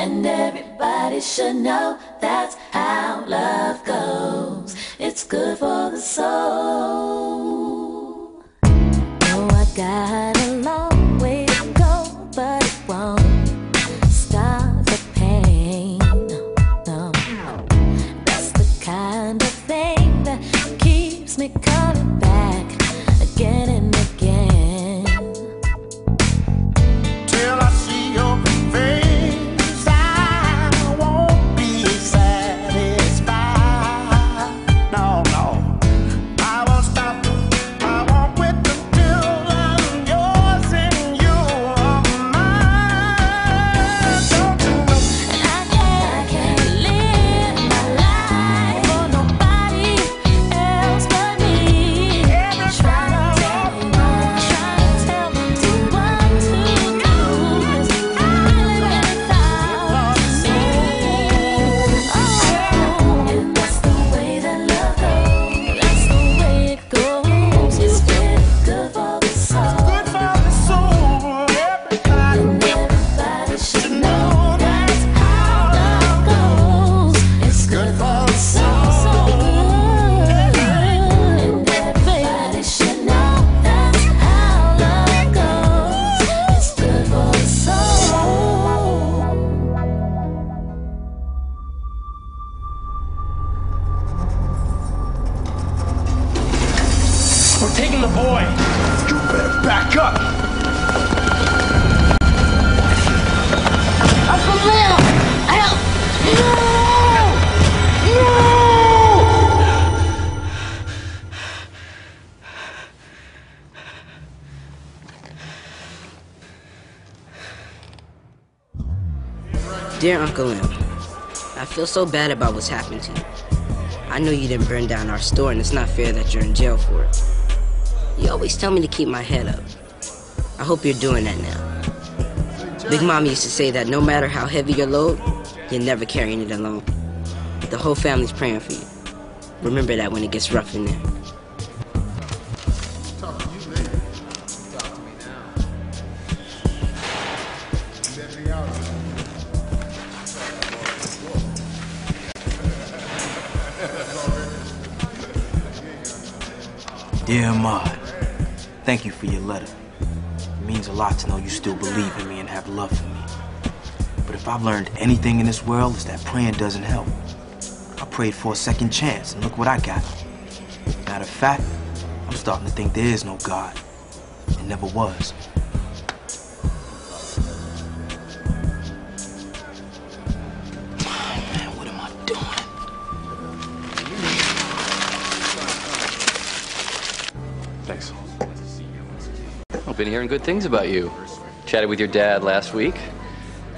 And everybody should know that's how love goes. It's good for the soul. Oh, I got a long way to go, but it won't stop the pain. No, that's the kind of thing that keeps me coming back again and again. Till I see your face, I won't be satisfied. No, no, I won't stop. I won't quit until I'm yours and you're mine. Don't you know? And I can't live my life for nobody else but me. Trying to tell me to what to do is really, really far to me. Oh, and that's the way that love goes. That's the way it goes. It's really good for the soul. Good for the soul, everybody. And everybody should know that's how love goes. It's good for the soul. So good. And everybody should know that's how love goes. It's good for the soul. We're taking the boy. You better back up. Uncle Lil! Help! Dear Uncle Lim, I feel so bad about what's happened to you. I know you didn't burn down our store, and it's not fair that you're in jail for it. You always tell me to keep my head up. I hope you're doing that now. Big Mom used to say that no matter how heavy your load, you're never carrying it alone. The whole family's praying for you. Remember that when it gets rough in there. Dear Ahmad, thank you for your letter. It means a lot to know you still believe in me and have love for me. But if I've learned anything in this world, it's that praying doesn't help. I prayed for a second chance, and look what I got. Matter of fact, I'm starting to think there is no God. It never was. Man, what am I doing? Thanks. I've been hearing good things about you. Chatted with your dad last week.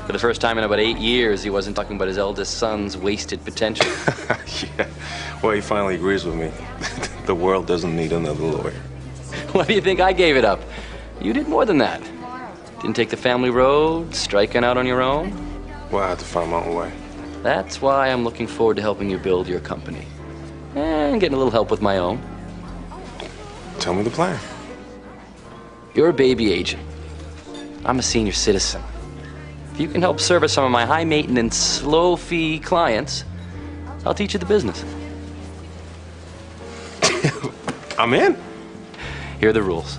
For the first time in about 8 years, he wasn't talking about his eldest son's wasted potential. Yeah. Well, he finally agrees with me. The world doesn't need another lawyer. Why do you think I gave it up? You did more than that. Didn't take the family road, striking out on your own. Well, I have to find my own way. That's why I'm looking forward to helping you build your company. And getting a little help with my own. Tell me the plan. You're a baby agent. I'm a senior citizen. If you can help service some of my high-maintenance, slow-fee clients, I'll teach you the business. I'm in. Here are the rules.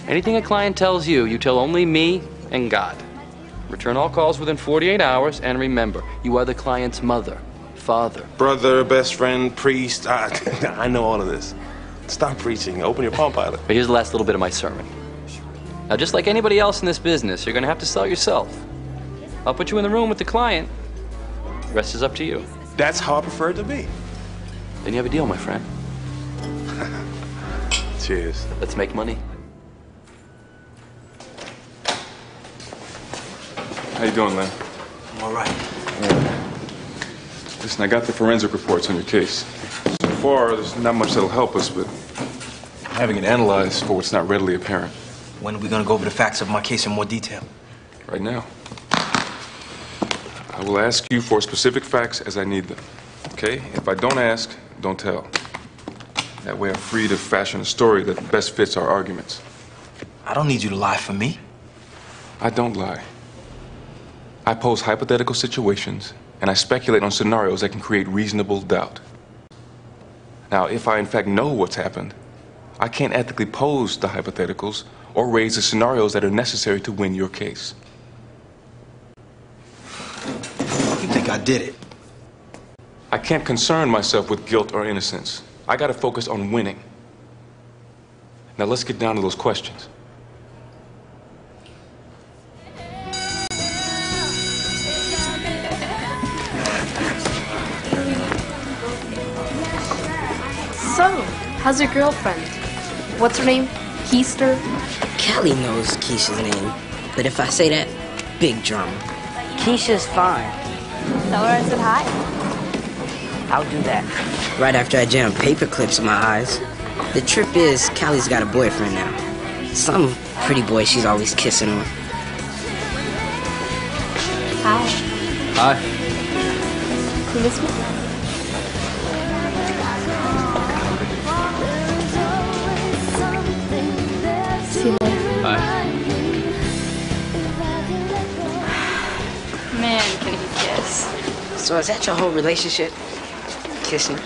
Anything a client tells you, you tell only me and God. Return all calls within 48 hours, and remember, you are the client's mother, father. Brother, best friend, priest. I know all of this. Stop preaching. Open your Palm Pilot. But here's the last little bit of my sermon. Now, just like anybody else in this business, you're going to have to sell yourself. I'll put you in the room with the client. The rest is up to you. That's how I prefer it to be. Then you have a deal, my friend. Cheers. Let's make money. How you doing, Len? I'm all right. Listen, I got the forensic reports on your case. So far, there's not much that'll help us, but having it analyzed for what's not readily apparent. When are we going to go over the facts of my case in more detail? Right now. I will ask you for specific facts as I need them. Okay? If I don't ask, don't tell. That way I'm free to fashion a story that best fits our arguments. I don't need you to lie for me. I don't lie. I pose hypothetical situations, and I speculate on scenarios that can create reasonable doubt. Now, if I in fact know what's happened, I can't ethically pose the hypotheticals or raise the scenarios that are necessary to win your case. You think I did it? I can't concern myself with guilt or innocence. I gotta focus on winning. Now let's get down to those questions. So, how's your girlfriend? What's her name? Keister? Kelly knows Keisha's name, but if I say that, big drama. Keisha's fine. Tell her I said hi. I'll do that. Right after I jam paper clips in my eyes. The trip is, Callie's got a boyfriend now. Some pretty boy she's always kissing on. Hi. Hi. You miss me? See you later. Hi. Man, can he kiss. So is that your whole relationship? Kissing?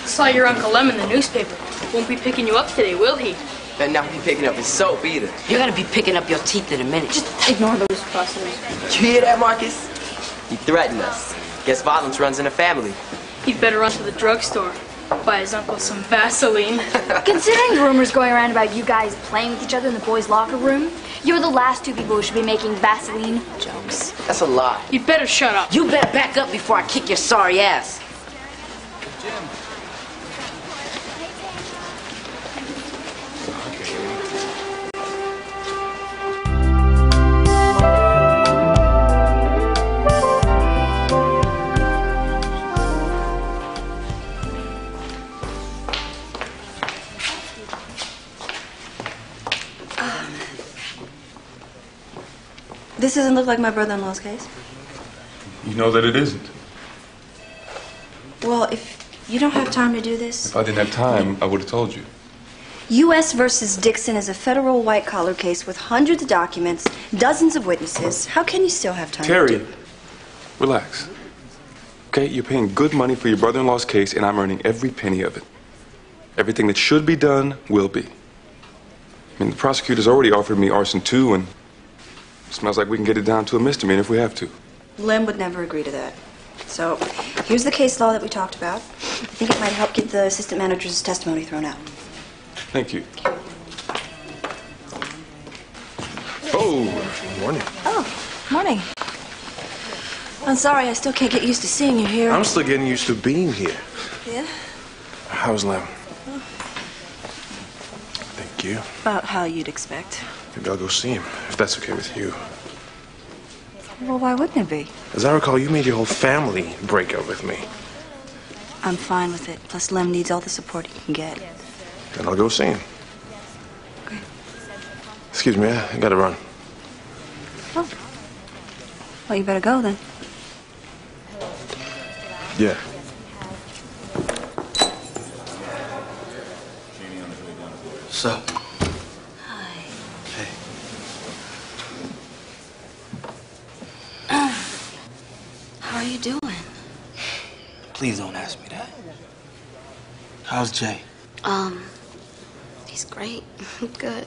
Saw your Uncle Lem in the newspaper. Won't be picking you up today, will he? Better not be picking up his soap either. You're gonna be picking up your teeth in a minute. Just ignore those fusses. You hear that, Marcus? He threatened us. Guess violence runs in the family. He'd better run to the drugstore. Buy his uncle some Vaseline. Considering the rumors going around about you guys playing with each other in the boys' locker room, you're the last two people who should be making Vaseline jokes. That's a lie. You'd better shut up. You better back up before I kick your sorry ass. This doesn't look like my brother-in-law's case. You know that it isn't. Well, if you don't have time to do this... If I didn't have time, I would have told you. U.S. versus Dixon is a federal white-collar case with hundreds of documents, dozens of witnesses. How can you still have time to Terry, do it? relax. Okay, you're paying good money for your brother-in-law's case, and I'm earning every penny of it. Everything that should be done will be. I mean, the prosecutor's already offered me arson too, and it smells like we can get it down to a misdemeanor if we have to. Lem would never agree to that. So, here's the case law that we talked about. I think it might help get the assistant manager's testimony thrown out. Thank you. Oh, morning. Oh, morning. I'm sorry, I still can't get used to seeing you here. I'm still getting used to being here. Yeah? How's Lem? Thank you. About how you'd expect. Maybe I'll go see him, if that's okay with you. Well, why wouldn't it be? As I recall, you made your whole family break up with me. I'm fine with it. Plus, Lem needs all the support he can get. Then I'll go see him. Okay. Excuse me, I gotta run. Oh. Well, you better go then. Yeah. So, Hi. hey, How are you doing? please don't ask me that. How's Jay? He's great. Good.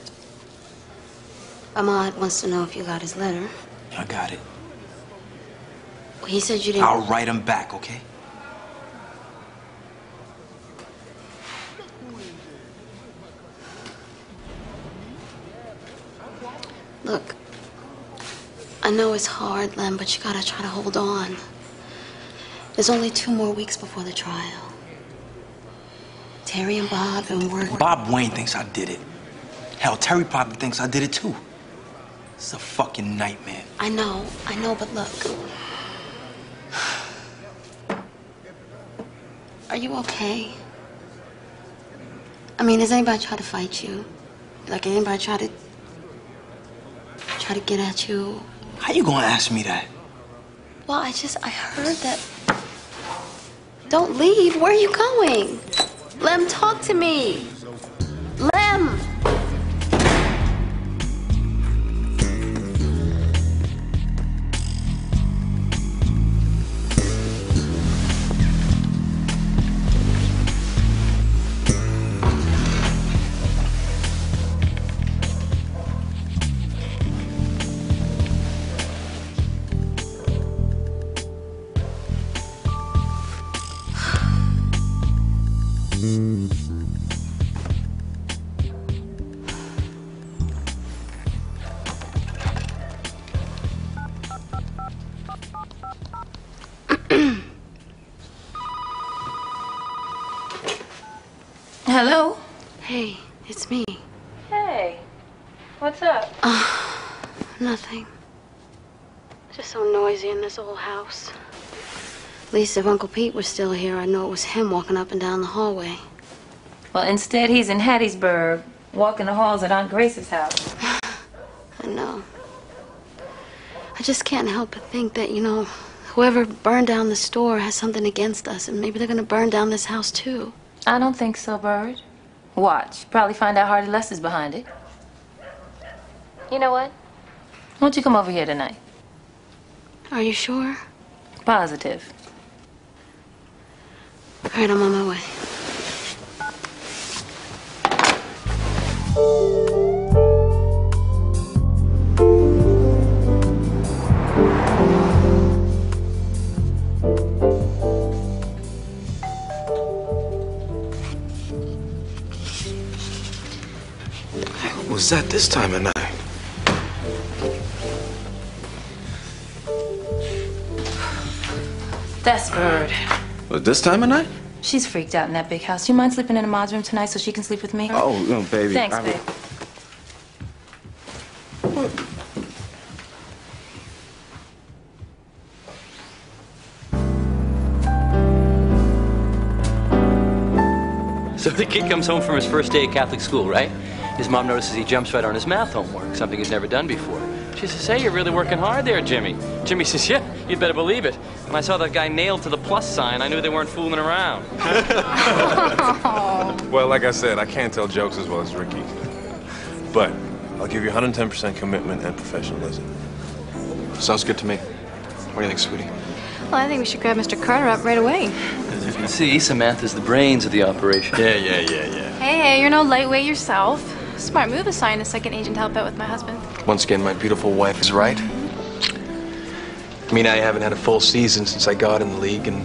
Ahmad wants to know if you got his letter. I got it. He said you didn't... I'll write him back, okay? Look, I know it's hard, Lem, but you gotta try to hold on. There's only 2 more weeks before the trial. Terry and Bob and work. Bob Wayne thinks I did it. Hell, Terry probably thinks I did it too. It's a fucking nightmare. I know, but look. Are you okay? I mean, has anybody tried to fight you? Like, anybody try to get at you? How you gonna ask me that? Well, I heard that. Don't leave. Where are you going? Lem, talk to me. Lem! Hello? Hey, it's me. Hey. What's up? Nothing. Just so noisy in this old house. At least if Uncle Pete was still here, I'd know it was him walking up and down the hallway. Well, instead, he's in Hattiesburg, walking the halls at Aunt Grace's house. I know. I just can't help but think that, you know, whoever burned down the store has something against us, and maybe they're gonna burn down this house, too. I don't think so, Bird. Watch. Probably find out Hardy Lester's behind it. You know what? Why don't you come over here tonight? Are you sure? Positive. All right, I'm on my way. What was that this time of night? That's Bird. Was this time of night? She's freaked out in that big house. Do you mind sleeping in Ahmad's room tonight so she can sleep with me? Oh, no, baby. Thanks, babe. So the kid comes home from his first day at Catholic school, right? His mom notices he jumps right on his math homework, something he's never done before. She says, hey, you're really working hard there, Jimmy. Jimmy says, yeah, you'd better believe it. When I saw that guy nailed to the plus sign, I knew they weren't fooling around. Well, like I said, I can't tell jokes as well as Ricky. But I'll give you 110% commitment and professionalism. Sounds good to me. What do you think, sweetie? Well, I think we should grab Mr. Carter up right away. As you can see, Samantha's the brains of the operation. Yeah. Hey, you're no lightweight yourself. Smart move assigning a second agent to help out with my husband. Once again, my beautiful wife is right. I mean, I haven't had a full season since I got in the league, and,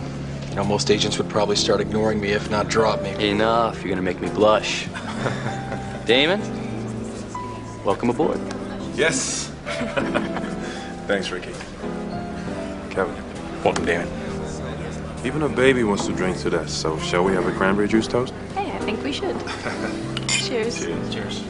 you know, most agents would probably start ignoring me, if not drop me. Enough. You're gonna make me blush. Damon, welcome aboard. Yes. Thanks, Ricky. Kevin. Welcome, Damon. Even a baby wants to drink to that, so shall we have a cranberry juice toast? Hey, I think we should. Cheers. Cheers.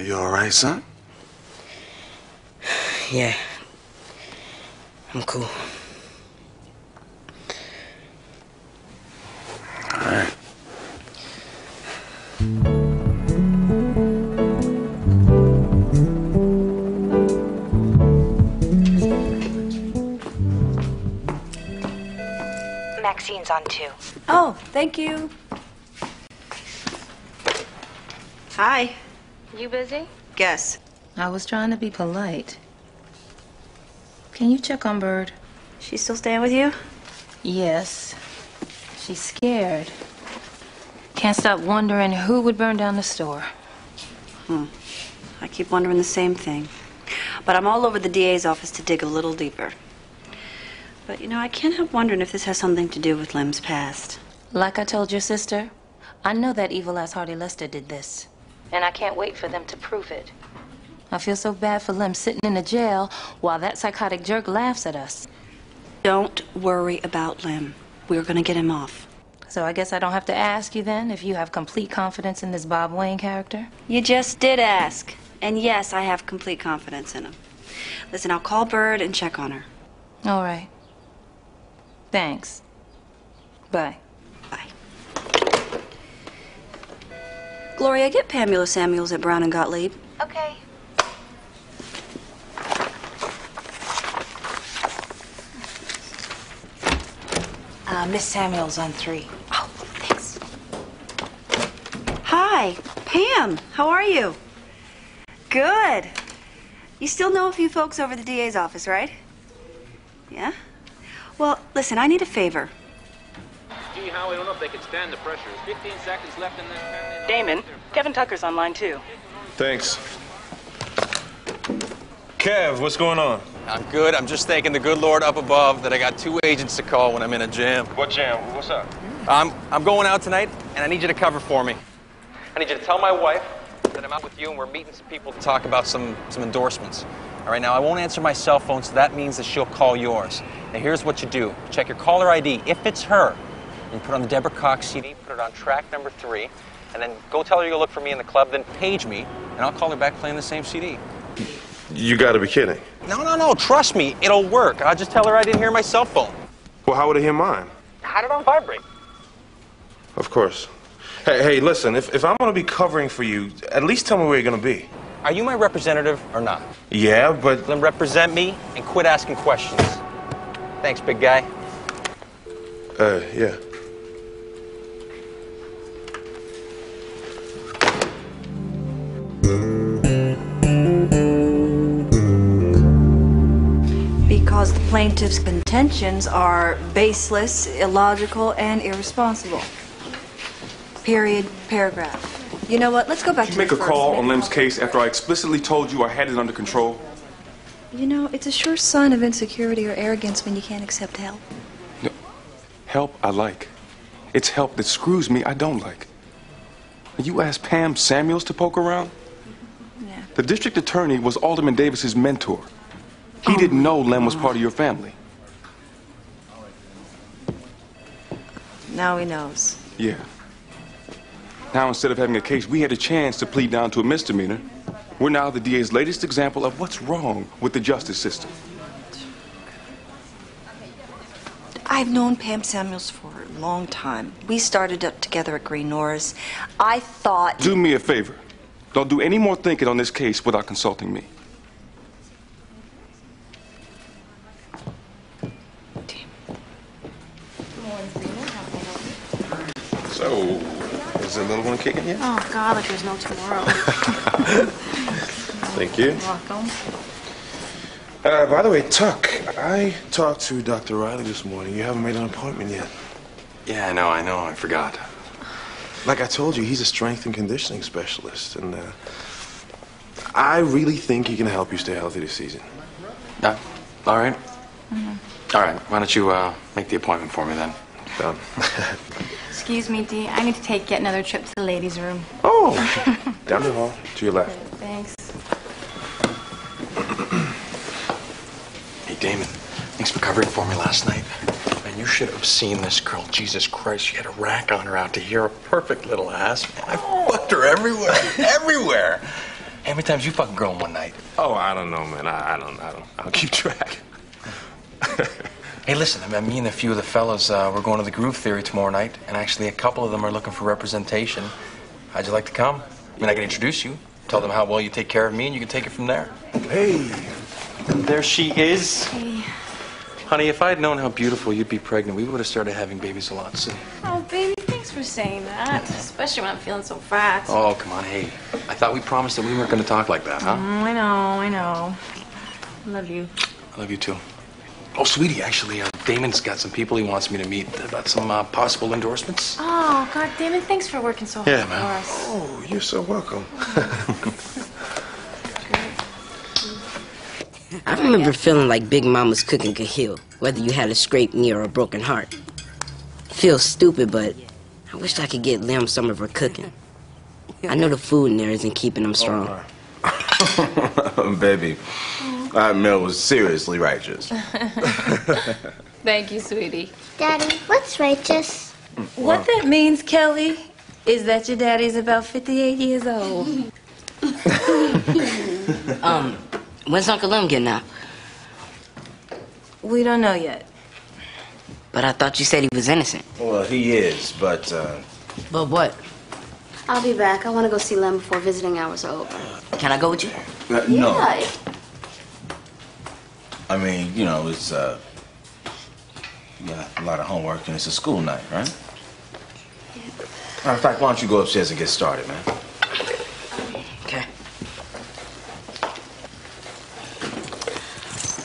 You all right, son? Yeah. I'm cool. All right. Maxine's on too. Oh, thank you. Hi. You busy? Guess. I was trying to be polite. Can you check on Bird? She's still staying with you? Yes. She's scared. Can't stop wondering who would burn down the store. I keep wondering the same thing. But I'm all over the DA's office to dig a little deeper. But, you know, I can't help wondering if this has something to do with Lem's past. Like I told your sister, I know that evil-ass Hardy Lester did this. And I can't wait for them to prove it. I feel so bad for Lem sitting in a jail while that psychotic jerk laughs at us. Don't worry about Lem. We're gonna get him off. So I guess I don't have to ask you then if you have complete confidence in this Bob Wayne character? You just did ask. And yes, I have complete confidence in him. Listen, I'll call Bird and check on her. All right. Thanks. Bye. Bye. Gloria, get Pamela Samuels at Brown and Gottlieb. Okay. Miss Samuels on 3. Oh, thanks. Hi, Pam. How are you? Good. You still know a few folks over the DA's office, right? Yeah? Well, listen, I need a favor. Gee, Howie, I don't know if they can stand the pressure. 15 seconds left in this. Damon, Kevin Tucker's on line 2. Thanks. Kev, what's going on? I'm good. I'm just thanking the good Lord up above that I got 2 agents to call when I'm in a jam. What jam? What's up? I'm going out tonight, and I need you to cover for me. I need you to tell my wife that I'm out with you and we're meeting some people to talk about some endorsements. All right, now I won't answer my cell phone, so that means that she'll call yours. Now here's what you do. Check your caller ID. If it's her, you put on the Deborah Cox CD, put it on track number 3, and then go tell her you'll look for me in the club, then page me, and I'll call her back playing the same CD. You gotta be kidding. No, trust me, it'll work. I'll just tell her I didn't hear my cell phone. Well, how would I hear mine? Had it on vibrate. Of course. Hey, listen, if I'm gonna be covering for you, at least tell me where you're gonna be. Are you my representative or not? Yeah, but... Then represent me and quit asking questions. Thanks, big guy. Yeah. Because the plaintiff's contentions are baseless, illogical, and irresponsible. Period. Paragraph. You know what? Let's go back to Did you make a the call first. on Lem's case after I explicitly told you I had it under control? You know, it's a sure sign of insecurity or arrogance when you can't accept help. No. Help I like. It's help that screws me I don't like. You asked Pam Samuels to poke around? Yeah. The district attorney was Alderman Davis's mentor. He didn't know Lem was part of your family. Now he knows. Yeah. Now, instead of having a case we had a chance to plead down to a misdemeanor, we're now the DA's latest example of what's wrong with the justice system. I've known Pam Samuels for a long time. We started up together at Green Norris. I thought... Do me a favor. Don't do any more thinking on this case without consulting me. So, is the little one kicking yet? Oh, God, like there's no tomorrow. Thank you. You're welcome. By the way, Tuck, I talked to Dr. Riley this morning. You haven't made an appointment yet. Yeah, I know. I forgot. Like I told you, he's a strength and conditioning specialist, and I really think he can help you stay healthy this season. Yeah, all right. All right, why don't you make the appointment for me then? Done. Excuse me, Dee. I need to get another trip to the ladies' room. Oh, down the hall, to your left. Thanks. Hey, Damon, thanks for covering for me last night. Man, you should have seen this girl. Jesus Christ, she had a rack on her out to here. A perfect little ass. Man, I fucked her everywhere. Everywhere. How many times you fucking girl in one night? Oh, I don't know, man. I don't keep track. Hey, listen, me and a few of the fellas, we're going to the Groove Theory tomorrow night, and actually a couple of them are looking for representation. How'd you like to come? I mean, I can introduce you, tell them how well you take care of me, and you can take it from there. Hey. There she is. Hey. Honey, if I had known how beautiful you'd be pregnant, we would have started having babies a lot sooner. Oh, baby, thanks for saying that. Especially when I'm feeling so fat. Oh, come on, hey. I thought we promised that we weren't going to talk like that, huh? I know. Love you. I love you, too. Oh, sweetie, actually, Damon's got some people he wants me to meet about some possible endorsements. Oh, God damn it. Thanks for working so hard Yeah, for man. us. Oh, you're so welcome. I remember feeling like Big Mama's cooking could heal, whether you had a scraped knee or a broken heart. Feels stupid, but I wish I could get Lem some of her cooking. I know the food in there isn't keeping him strong. Baby, that meal was seriously righteous. Thank you, sweetie. Daddy, what's righteous? What that means, Kelly, is that your daddy's about 58 years old. When's Uncle Lem getting out? We don't know yet. But I thought you said he was innocent. Well, he is, but, But what? I'll be back. I want to go see Lem before visiting hours are over. Can I go with you? No. Yeah. I mean, you know, it's, you got a lot of homework and it's a school night, right? Matter of fact, why don't you go upstairs and get started, man? Okay.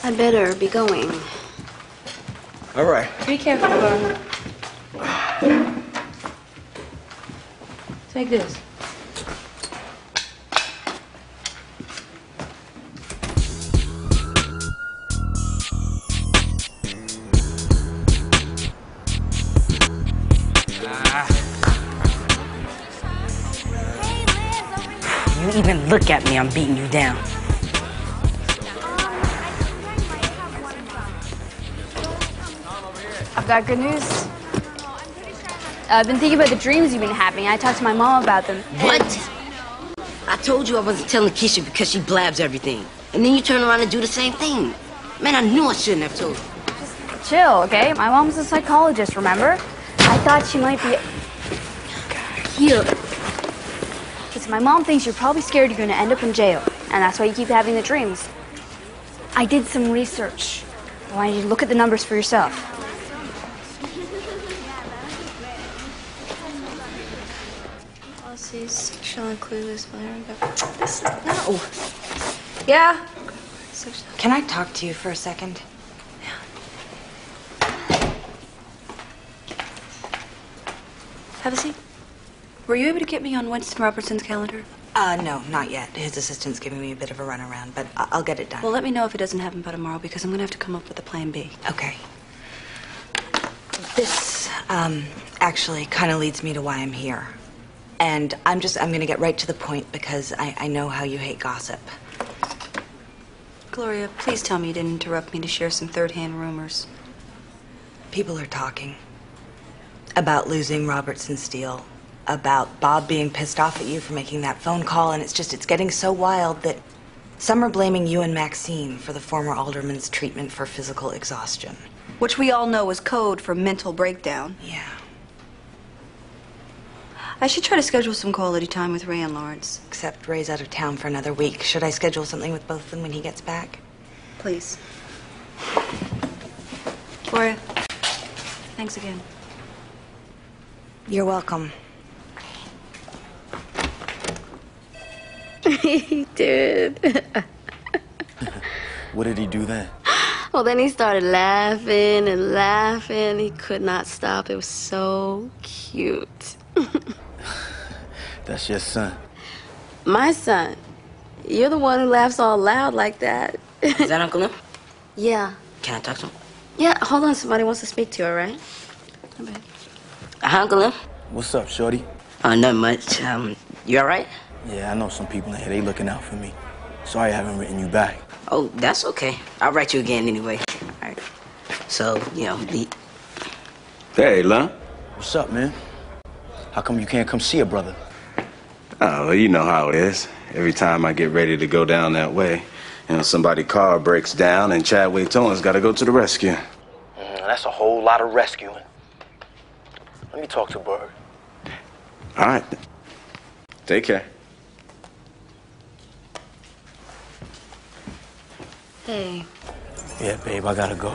I better be going. All right. Be careful, Laura. Take this. You even look at me, I'm beating you down. I've got good news. I've been thinking about the dreams you've been having. I talked to my mom about them. What? I told you I wasn't telling Keisha because she blabs everything. And then you turn around and do the same thing. Man, I knew I shouldn't have told you. Just chill, okay? My mom's a psychologist, remember? I thought she might be... Here. Listen, my mom thinks you're probably scared you're going to end up in jail. And that's why you keep having the dreams. I did some research. I want you to look at the numbers for yourself. Sexual and clueless. No. Yeah? Can I talk to you for a second? Have a seat. Were you able to get me on Winston Robertson's calendar? No, not yet. His assistant's giving me a bit of a runaround, but I'll get it done. Well, let me know if it doesn't happen by tomorrow, because I'm going to have to come up with a plan B. Okay. This, actually kind of leads me to why I'm here. And I'm going to get right to the point because I know how you hate gossip. Gloria, please tell me you didn't interrupt me to share some third-hand rumors. People are talking about losing Robertson Steele, about Bob being pissed off at you for making that phone call, and it's getting so wild that some are blaming you and Maxine for the former alderman's treatment for physical exhaustion. Which we all know is code for mental breakdown. Yeah. I should try to schedule some quality time with Ray and Lawrence. Except Ray's out of town for another week. Should I schedule something with both of them when he gets back? Please. Gloria, thanks again. You're welcome. He did. What did he do then? Well, then he started laughing and laughing. He could not stop. It was so cute. That's your son. My son. You're the one who laughs all loud like that. Is that Uncle Lem? Yeah. Can I talk to him? Yeah, hold on. Somebody wants to speak to you, all right? Hi, Uncle Lem. What's up, shorty? Not much. You all right? Yeah, I know some people in here. They looking out for me. Sorry I haven't written you back. Oh, that's okay. I'll write you again anyway. All right. So, you know, Hey, Lem. What's up, man? How come you can't come see a brother? Oh, well, you know how it is. Every time I get ready to go down that way, you know, somebody's car breaks down and Chadwick Tolan's got to go to the rescue. That's a whole lot of rescuing. Let me talk to Bird. All right. Take care. Hey. Yeah, babe, I gotta go.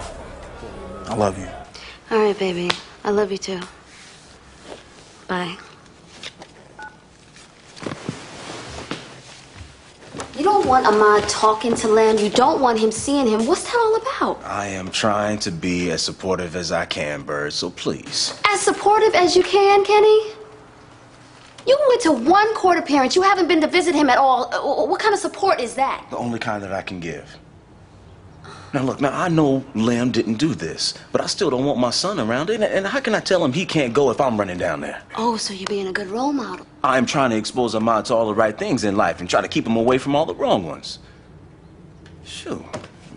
I love you. All right, baby. I love you too. Bye. You don't want Ahmad talking to Len. You don't want him seeing him. What's that all about? I am trying to be as supportive as I can, Bird, so please. As supportive as you can, Kenny? You went to one court appearance. You haven't been to visit him at all. What kind of support is that? The only kind that I can give. Now, look, I know Lem didn't do this, but I still don't want my son around. And how can I tell him he can't go if I'm running down there? Oh, so you're being a good role model. I'm trying to expose Ahmad to all the right things in life and try to keep him away from all the wrong ones. Shoot,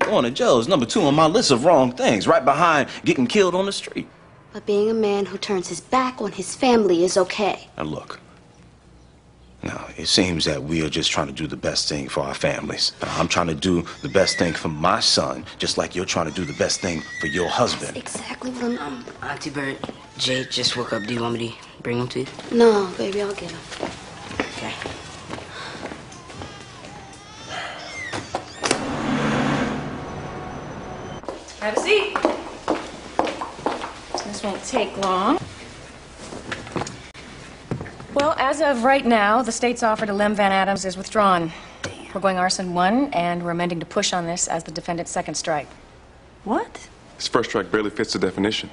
going to jail is number 2 on my list of wrong things, right behind getting killed on the street. But being a man who turns his back on his family is okay. Now, look. Now, it seems that we are just trying to do the best thing for our families. Now, I'm trying to do the best thing for my son, just like you're trying to do the best thing for your husband. That's exactly what I'm... Auntie Bird, Jay just woke up. Do you want me to bring him to you? No, baby, I'll get him. Okay. Have a seat. This won't take long. Well, as of right now, the state's offer to Lem Van Adams is withdrawn. We're going arson 1, and we're amending to push on this as the defendant's second strike. What? His first strike barely fits the definition.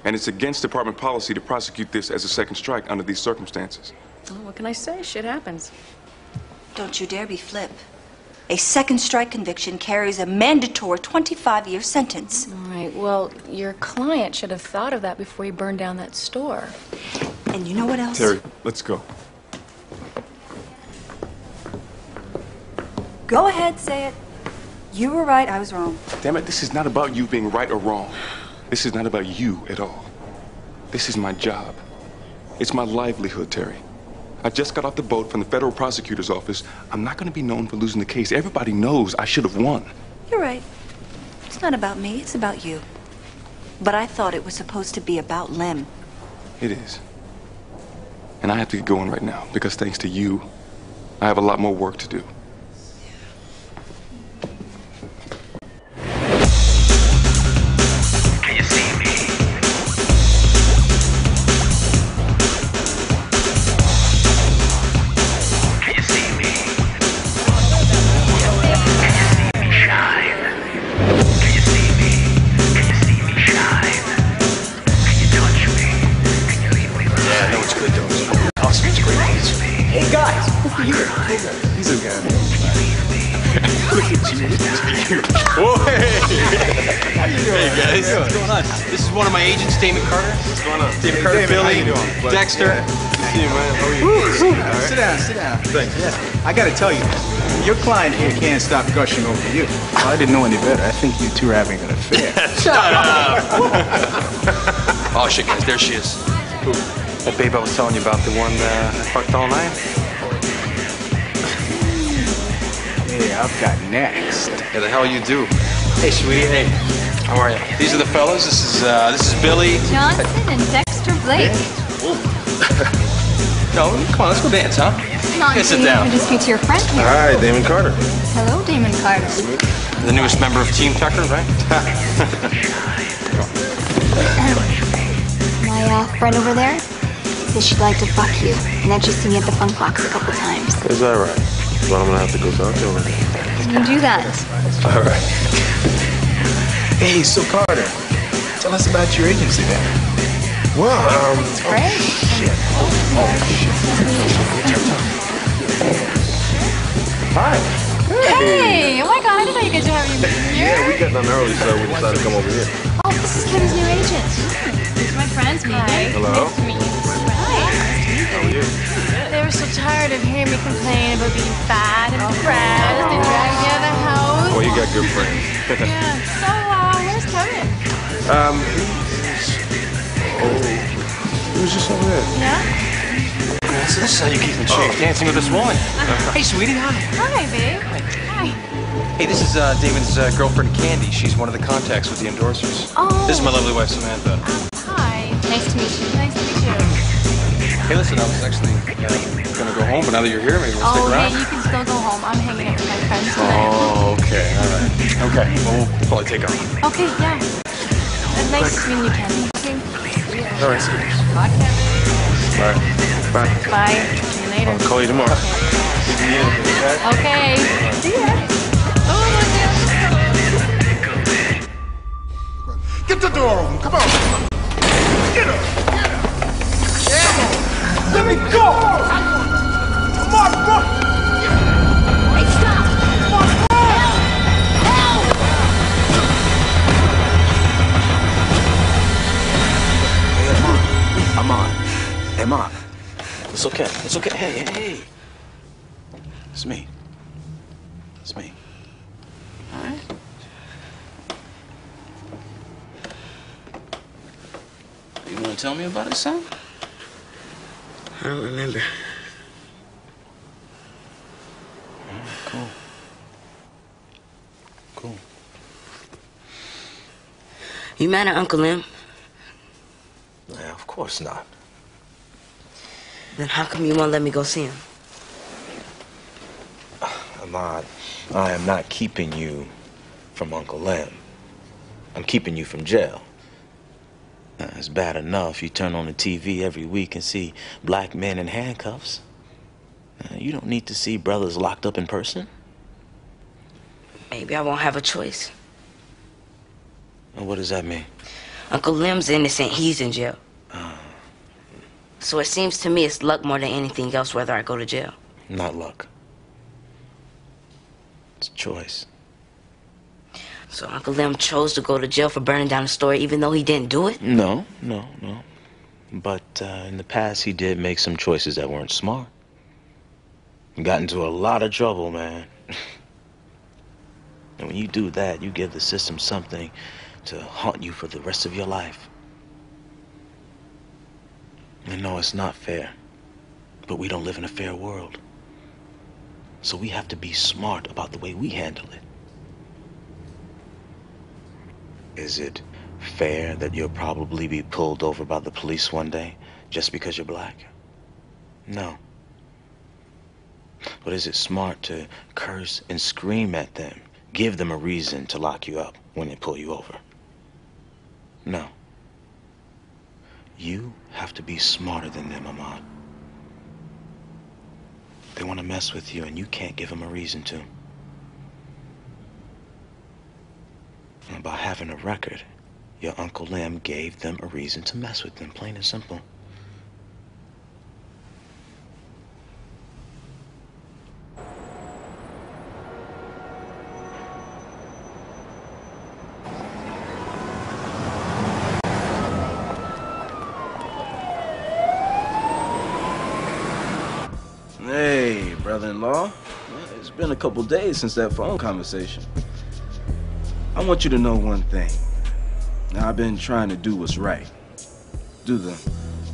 And it's against department policy to prosecute this as a second strike under these circumstances. Well, what can I say? Shit happens. Don't you dare be flip. A second strike conviction carries a mandatory 25-year sentence. All right, well, your client should have thought of that before he burned down that store. And you know what else? Terry, let's go. Go ahead, say it. You were right, I was wrong. Damn it, this is not about you being right or wrong. This is not about you at all. This is my job. It's my livelihood, Terry. I just got off the boat from the federal prosecutor's office. I'm not going to be known for losing the case. Everybody knows I should have won. You're right. It's not about me, it's about you. But I thought it was supposed to be about Lem. It is. And I have to get going right now because thanks to you, I have a lot more work to do. Can you see me? Can you see me? Can you see me shine? Can you see me? Can you see me shine? Can you touch me? Can you leave me alone? Yeah, I know it's good though. Awesome, it's great. Hey guys, he's a guy. Look at you. Whoa, hey guys, what's going on? This is one of my agents, Damon Carter. What's going on? Damon Carter, David, Billy, how you doing? Dexter. Yeah. Good to see you, man. How are you? Sit down, sit down. Thanks. Yeah. I gotta tell you, your client here can't stop gushing over you. Well, I didn't know any better. I think you two are having an affair. Shut up! Oh shit, guys, there she is. Who? That babe I was telling you about, the one I fucked all night? Hey, I've got next. Yeah, the hell you do. Hey, sweetie. Hey, how are you? These are the fellas. This is Billy. Johnson and Dexter Blake. No, come on, let's go dance, huh? Not Yeah, sit down. introduce me to your friend here. Hi, Damon Carter. Hello, Damon Carter. The newest member of Team Tucker, right? My friend over there says she'd like to fuck you, and then she's seen you at the Funk Box a couple times. Is that right? Well, I'm gonna have to go talk to her. Can you do that? All right. Hey, so Carter, tell us about your agency then. Well, It's great. Shit. Hi. Hey! Oh my god, I didn't know you guys were having a meeting here. Yeah, we got done early, so we decided to come over here. Oh, this is Kevin's new agent. These are my friends, Megan. Hello. Nice to meet you. Hi. How are you? They were so tired of hearing me complain about being fat and depressed. They dragged me out of the house. Well, you got good friends. Yeah. So, where's Kevin? He was just over there. Yeah? So this is how you keep in shape, dancing with this woman. Hey, sweetie, hi. Hi, babe. Hi. Hey, this is David's girlfriend, Candy. She's one of the contacts with the endorsers. Oh. This is my lovely wife, Samantha. Hi. Nice to meet you. Nice to meet you. Hey, listen, I was actually gonna go home, but now that you're here, maybe we'll stick Oh, around. hey, you can still go home. I'm hanging out with my friends tonight. Oh, okay, all right. Okay, well, we'll probably take off. Okay, yeah. Nice meeting you, Candy. All right. Bye, Kevin. All right. Bye. Bye. See you later. I'll call you tomorrow. Okay. See ya. Oh, my God. Get the door open, come on. Get up. Let me go! Come on, run! Hey, stop! I'm on. Hey, Mom. It's okay. It's okay. Hey, hey, hey. It's me. It's me. All right? You want to tell me about it, son? I don't remember. Cool. Cool. You mad at Uncle Lem? Yeah, of course not. Then how come you won't let me go see him? Ahmad, I am not keeping you from Uncle Lem. I'm keeping you from jail. It's bad enough you turn on the TV every week and see black men in handcuffs. You don't need to see brothers locked up in person. Maybe I won't have a choice. And what does that mean? Uncle Lem's innocent. He's in jail. So it seems to me it's luck more than anything else whether I go to jail. Not luck. It's choice. So Uncle Lem chose to go to jail for burning down the store even though he didn't do it? No. But in the past, he did make some choices that weren't smart. He got into a lot of trouble, man. And when you do that, you give the system something to haunt you for the rest of your life. I know it's not fair, but we don't live in a fair world. So we have to be smart about the way we handle it. Is it fair that you'll probably be pulled over by the police one day just because you're black? No. But is it smart to curse and scream at them, give them a reason to lock you up when they pull you over? No. You have to be smarter than them, Ahmad. They want to mess with you and you can't give them a reason to. And by having a record, your Uncle Lem gave them a reason to mess with them, plain and simple. Hey, brother-in-law. It's been a couple days since that phone conversation. I want you to know one thing. Now, I've been trying to do what's right. Do the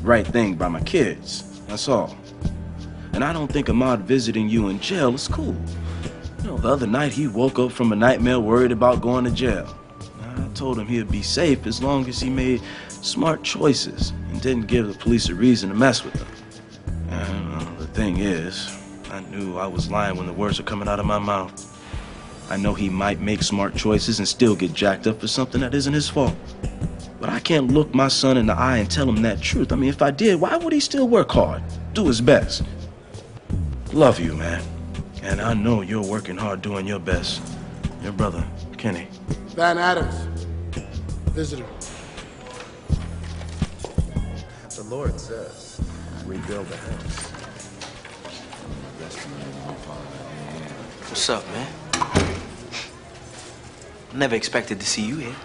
right thing by my kids. That's all. And I don't think Ahmad visiting you in jail is cool. You know, the other night he woke up from a nightmare worried about going to jail. I told him he'd be safe as long as he made smart choices and didn't give the police a reason to mess with them. And the thing is, I knew I was lying when the words were coming out of my mouth. I know he might make smart choices and still get jacked up for something that isn't his fault. But I can't look my son in the eye and tell him that truth. I mean, if I did, why would he still work hard, do his best? Love you, man. And I know you're working hard doing your best. Your brother, Kenny. Van Adams. Visitor. The Lord says, rebuild the house. What's up, man? I never expected to see you here.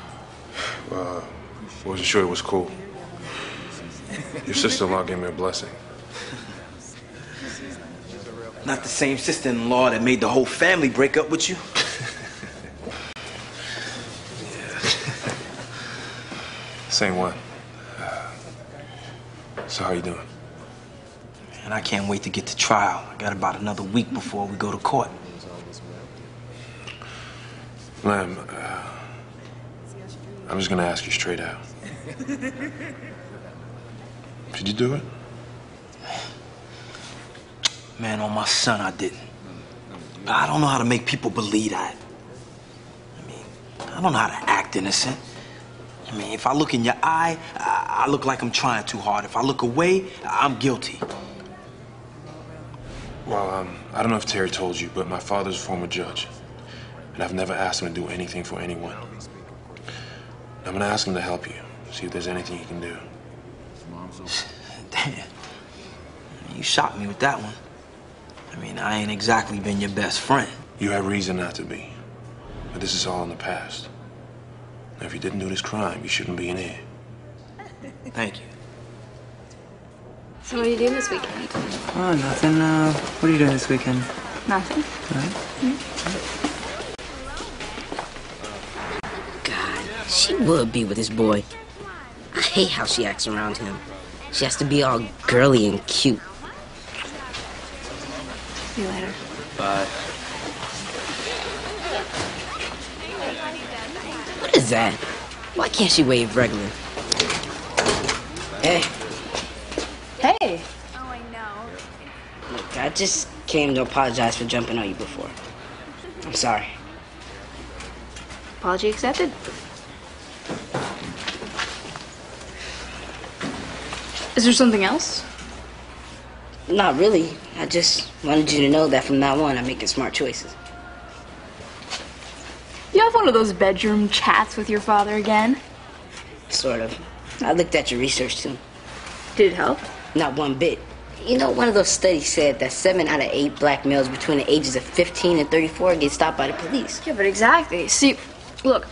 Wasn't sure it was cool. Your sister-in-law gave me a blessing. Not the same sister-in-law that made the whole family break up with you? Same one. So how you doing? And I can't wait to get to trial. I got about another week before we go to court. Lem, I'm just gonna ask you straight out. Did you do it? Man, on my son, I didn't. But I don't know how to make people believe that. I mean, I don't know how to act innocent. I mean, if I look in your eye, I look like I'm trying too hard. If I look away, I'm guilty. Well, I don't know if Terry told you, but my father's a former judge. And I've never asked him to do anything for anyone. I'm gonna ask him to help you, see if there's anything he can do. Damn. You shocked me with that one. I mean, I ain't exactly been your best friend. You have reason not to be. But this is all in the past. Now, if you didn't do this crime, you shouldn't be in here. Thank you. So what are you doing this weekend? Oh, nothing. What are you doing this weekend? Nothing. God, she would be with this boy. I hate how she acts around him. She has to be all girly and cute. See you later. Bye. What is that? Why can't she wave regular? Hey. Hey. Oh, I know. I just came to apologize for jumping on you before. I'm sorry. Apology accepted. Is there something else? Not really. I just wanted you to know that from now on, I'm making smart choices. You have one of those bedroom chats with your father again? Sort of. I looked at your research, too. Did it help? Not one bit. You know, one of those studies said that 7 out of 8 black males between the ages of 15 and 34 get stopped by the police. Yeah, but exactly. See, look,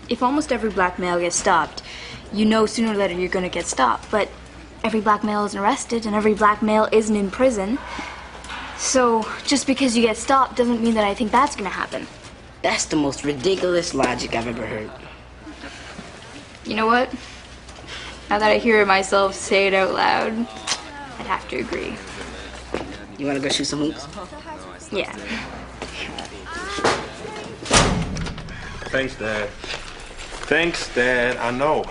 if almost every black male gets stopped, you know sooner or later you're going to get stopped. But every black male isn't arrested and every black male isn't in prison. So just because you get stopped doesn't mean that I think that's going to happen. That's the most ridiculous logic I've ever heard. You know what? Now that I hear myself say it out loud, I'd have to agree. You want to go shoot some hoops? Yeah. Thanks, Dad. Thanks, Dad. I know.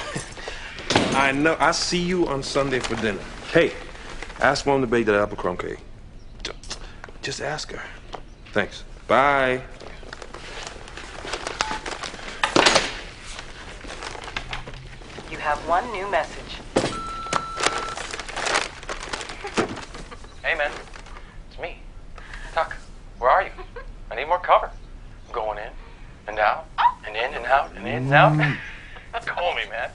I know. I'll see you on Sunday for dinner. Hey, ask Mom to bake that apple crumb cake. Just ask her. Thanks. Bye. You have one new message. Hey, man. It's me. Tuck, where are you? I need more cover. I'm going in and out and in and out and in and out. Call me, man.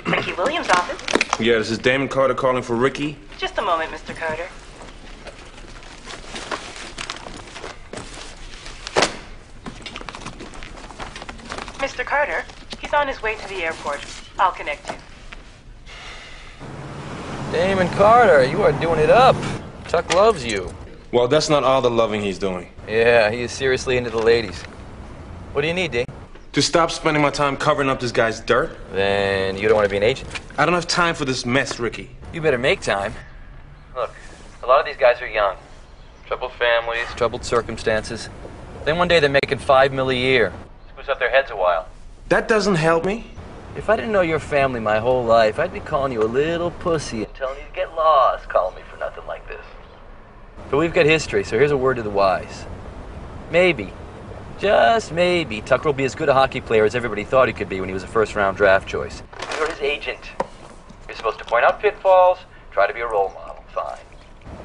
Ricky Williams' office. Yeah, this is Damon Carter calling for Ricky. Just a moment, Mr. Carter. Mr. Carter, he's on his way to the airport. I'll connect you. Damon Carter, you are doing it up. Tuck loves you. Well, that's not all the loving he's doing. Yeah, he is seriously into the ladies. What do you need, D? To stop spending my time covering up this guy's dirt? Then you don't want to be an agent? I don't have time for this mess, Ricky. You better make time. Look, a lot of these guys are young. Troubled families, troubled circumstances. Then one day they're making $5 million a year. Screws up their heads a while. That doesn't help me. If I didn't know your family my whole life, I'd be calling you a little pussy and telling you to get lost, calling me for nothing like this. But we've got history, so here's a word to the wise. Maybe, just maybe, Tucker will be as good a hockey player as everybody thought he could be when he was a first-round draft choice. You're his agent. You're supposed to point out pitfalls, try to be a role model, fine.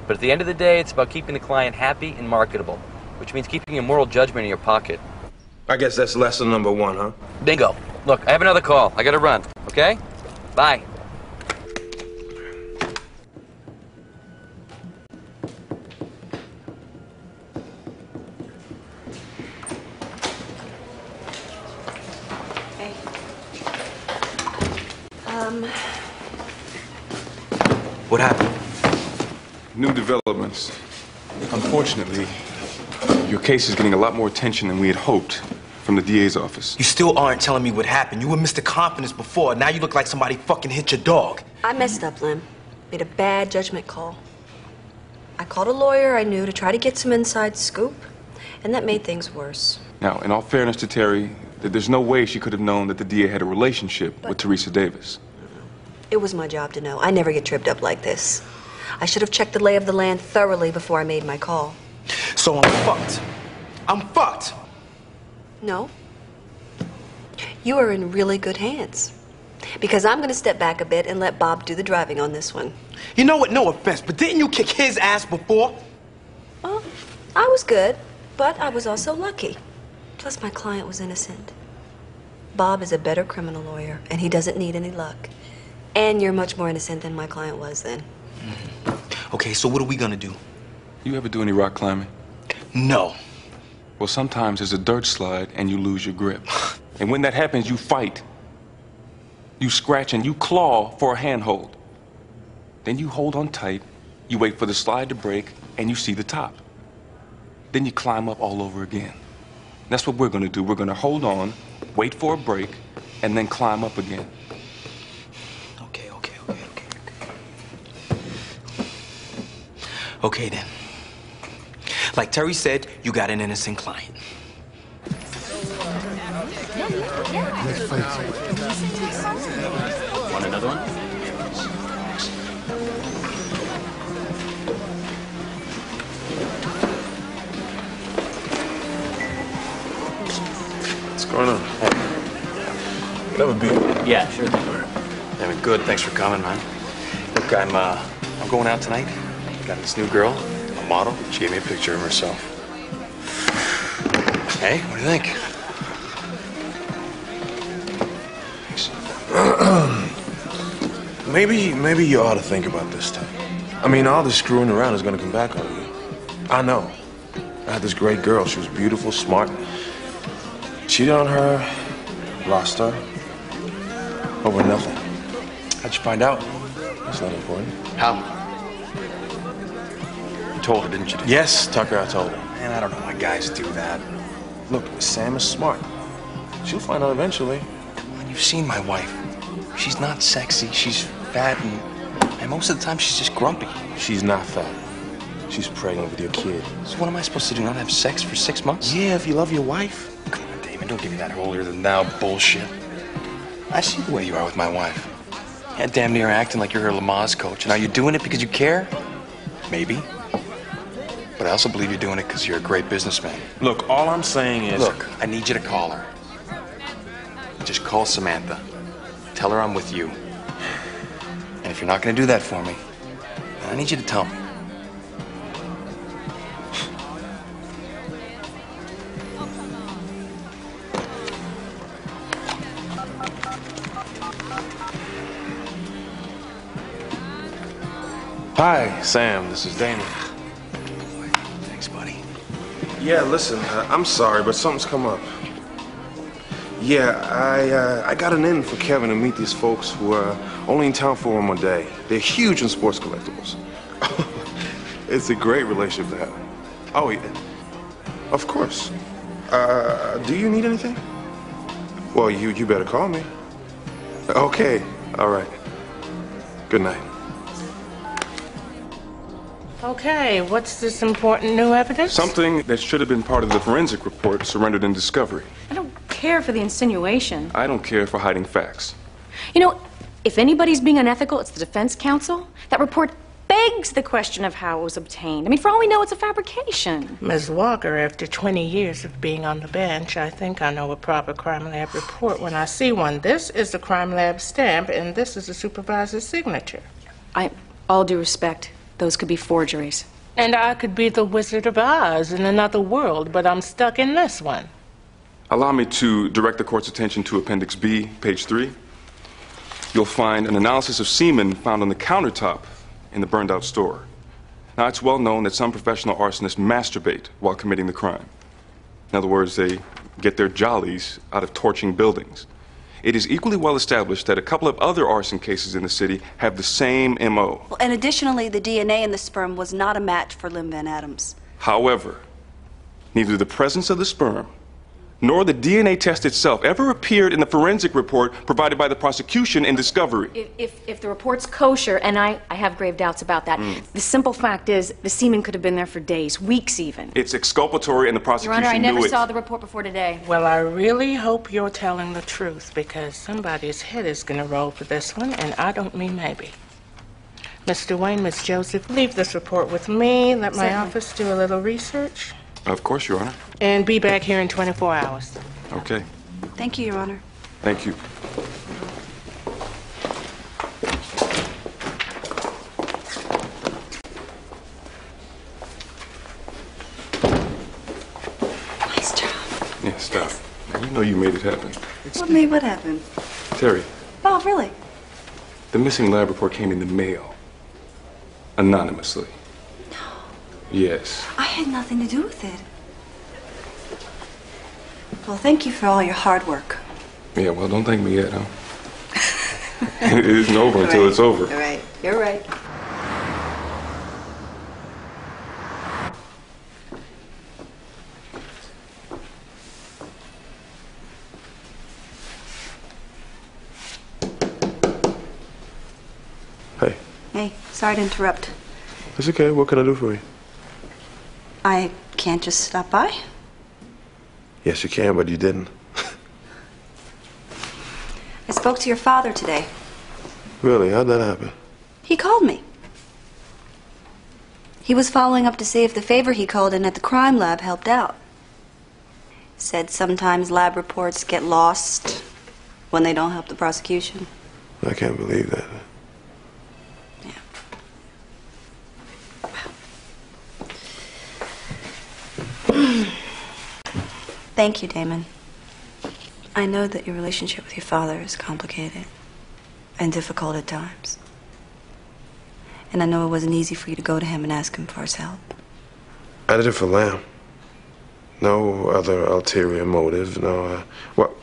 But at the end of the day, it's about keeping the client happy and marketable, which means keeping your moral judgment in your pocket. I guess that's lesson number 1, huh? Bingo. Look, I have another call. I gotta run, okay? Bye. Hey. What happened? New developments. Unfortunately, your case is getting a lot more attention than we had hoped from the DA's office. You still aren't telling me what happened. You were Mr. Confidence before. Now you look like somebody fucking hit your dog. I messed up, Lem. Made a bad judgment call. I called a lawyer I knew to try to get some inside scoop, and that made things worse. Now, in all fairness to Terry, there's no way she could have known that the DA had a relationship with Teresa Davis. It was my job to know. I never get tripped up like this. I should have checked the lay of the land thoroughly before I made my call. So I'm fucked. I'm fucked. No. You are in really good hands. Because I'm going to step back a bit and let Bob do the driving on this one. You know what? No offense, but didn't you kick his ass before? Well, I was good, but I was also lucky. Plus, my client was innocent. Bob is a better criminal lawyer, and he doesn't need any luck. And you're much more innocent than my client was then. Okay, so what are we gonna do? You ever do any rock climbing? No. Well, sometimes there's a dirt slide and you lose your grip. And when that happens, you fight. You scratch and you claw for a handhold. Then you hold on tight, you wait for the slide to break, and you see the top. Then you climb up all over again. That's what we're gonna do. We're gonna hold on, wait for a break, and then climb up again. Okay then. Like Terry said, you got an innocent client. fight. Want another one? What's going on? Can I have a beer? Yeah, sure thing. Yeah, good. Thanks for coming, man. Look, I'm going out tonight. Got this new girl, a model. She gave me a picture of herself. Hey, what do you think? Maybe you ought to think about this time. I mean, all this screwing around is gonna come back on you. I know. I had this great girl. She was beautiful, smart. Cheated on her, lost her, over nothing. How'd you find out? That's not important. How? You told her, didn't you? Yes, Tucker, I told her. Man, I don't know why guys do that. Look, Sam is smart. She'll find out eventually. You've seen my wife. She's not sexy. She's fat, and most of the time she's just grumpy. She's not fat. She's pregnant with your kid. So what am I supposed to do? Not have sex for 6 months? Yeah, if you love your wife. Come on, Damon. Don't give me that holier than thou bullshit. I see the way you are with my wife. Yeah, damn near acting like you're her Lamaze coach. And are you doing it because you care? Maybe. But I also believe you're doing it because you're a great businessman. Look, all I'm saying is... Look, I need you to call her. Just call Samantha. Tell her I'm with you. And if you're not going to do that for me, I need you to tell me. Hi, Sam. This is Damon. Thanks, buddy. Yeah, listen, I'm sorry, but something's come up. Yeah, I got an in for Kevin to meet these folks who are only in town for one more day. They're huge in sports collectibles. It's a great relationship to have. Oh, yeah. Of course. Do you need anything? Well, you better call me. Okay, all right. Good night. Okay, what's this important new evidence? Something that should have been part of the forensic report surrendered in discovery. I don't care for the insinuation. I don't care for hiding facts. You know, if anybody's being unethical, it's the defense counsel. That report begs the question of how it was obtained. I mean, for all we know, it's a fabrication. Ms. Walker, after 20 years of being on the bench, I think I know a proper crime lab report when I see one. This is the crime lab stamp, and this is the supervisor's signature. All due respect, those could be forgeries. And I could be the Wizard of Oz in another world, but I'm stuck in this one. Allow me to direct the court's attention to Appendix B, page 3. You'll find an analysis of semen found on the countertop in the burned-out store. Now, it's well known that some professional arsonists masturbate while committing the crime. In other words, they get their jollies out of torching buildings. It is equally well established that a couple of other arson cases in the city have the same M.O. Well, and additionally, the DNA in the sperm was not a match for Lim Van Adams. However, neither the presence of the sperm nor the DNA test itself ever appeared in the forensic report provided by the prosecution in discovery. If the report's kosher, and I have grave doubts about that, the simple fact is the semen could have been there for days, weeks even. It's exculpatory, and the Your prosecution Honor, I never knew it. saw the report before today. Well, I really hope you're telling the truth, because somebody's head is going to roll for this one, and I don't mean maybe. Mr. Wayne, Miss Joseph, leave this report with me. Let my office do a little research. Of course, Your Honor. And be back here in 24 hours. Okay. Thank you, Your Honor. Thank you. Nice job. Yeah, stop. You know you made it happen. What happened? Terry, Oh, really? the missing lab report came in the mail. Anonymously. No. Yes. I had nothing to do with it. Well, thank you for all your hard work. Yeah, well, don't thank me yet, huh? It isn't over until it's over. All right. You're right. Hey. Hey, sorry to interrupt. It's okay. What can I do for you? I can't just stop by. Yes, you can, but you didn't. spoke to your father today. Really? How'd that happen? He called me. He was following up to see if the favor he called in at the crime lab helped out. Said sometimes lab reports get lost when they don't help the prosecution. I can't believe that. Thank you, Damon. I know that your relationship with your father is complicated and difficult at times. And I know it wasn't easy for you to go to him and ask him for his help. I did it for Lamb. No other ulterior motive, no, well,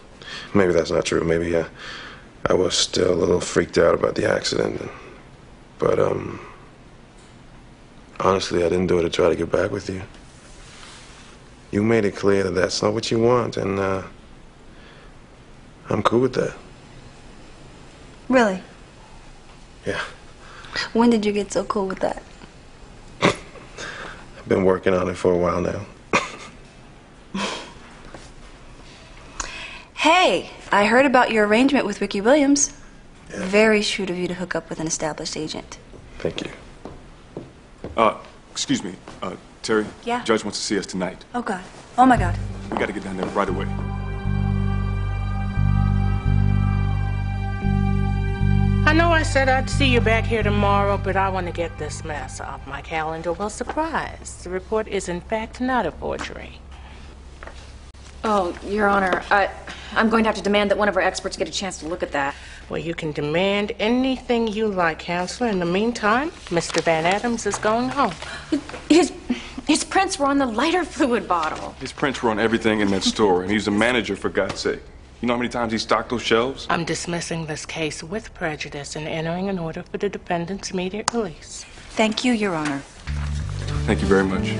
maybe that's not true. Maybe I was still a little freaked out about the accident. But, honestly, I didn't do it to try to get back with you. You made it clear that that's not what you want, and, I'm cool with that. Really? Yeah. When did you get so cool with that? I've been working on it for a while now. Hey, I heard about your arrangement with Ricky Williams. Yeah. Very shrewd of you to hook up with an established agent. Thank you. Excuse me, Terry? Yeah? Judge wants to see us tonight. Oh, God. Oh, my God. We gotta get down there right away. I know I said I'd see you back here tomorrow, but I want to get this mess off my calendar. Well, surprise. The report is, in fact, not a forgery. Oh, Your Honor, I'm going to have to demand that one of our experts get a chance to look at that. Well, you can demand anything you like, Counselor. In the meantime, Mr. Van Adams is going home. His prints were on the lighter fluid bottle. His prints were on everything in that store, and he's a manager, for God's sake. You know how many times he stocked those shelves? I'm dismissing this case with prejudice and entering an order for the defendant's immediate release. Thank you, Your Honor. Thank you very much.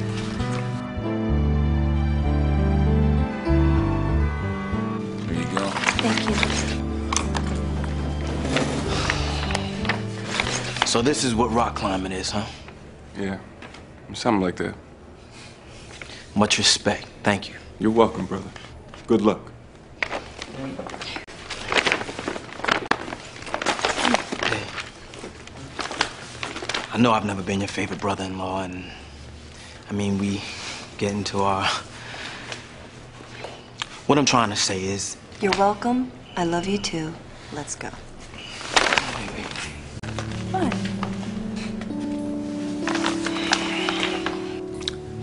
There you go. Thank you. So this is what rock climbing is, huh? Yeah, something like that. Much respect. Thank you. You're welcome, brother. Good luck. I know I've never been your favorite brother-in-law, and I mean, we get into our... What I'm trying to say is... You're welcome. I love you too. Let's go. What?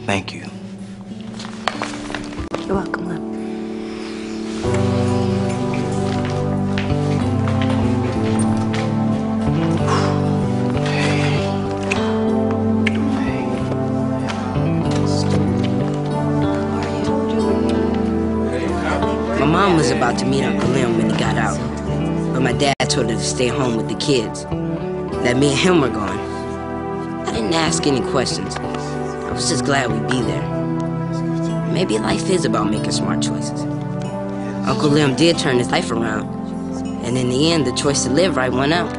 Thank you. You're welcome, Lem. My mom was about to meet Uncle Lem when he got out, but my dad told her to stay home with the kids, that me and him were gone. I didn't ask any questions. I was just glad we'd be there. Maybe life is about making smart choices. Uncle Lem did turn his life around, and in the end, the choice to live right won out.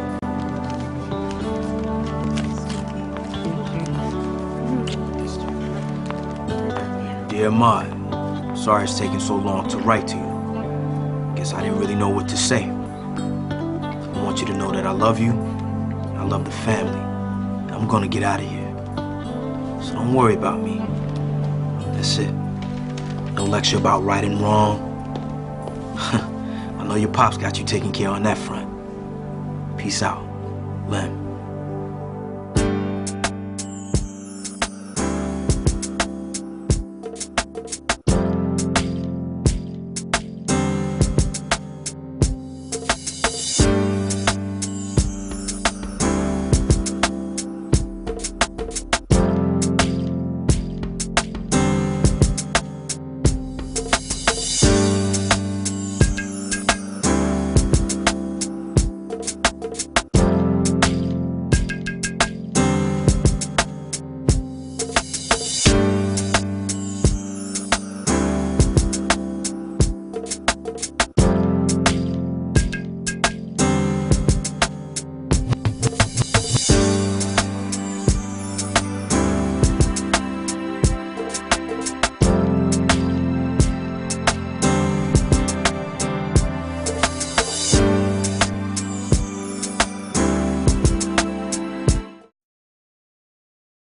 Dear Maud, sorry it's taking so long to write to you. Guess I didn't really know what to say. I want you to know that I love you, and I love the family. I'm gonna get out of here. So don't worry about me. That's it. No lecture about right and wrong. I know your pops got you taken care of on that front. Peace out, Lem.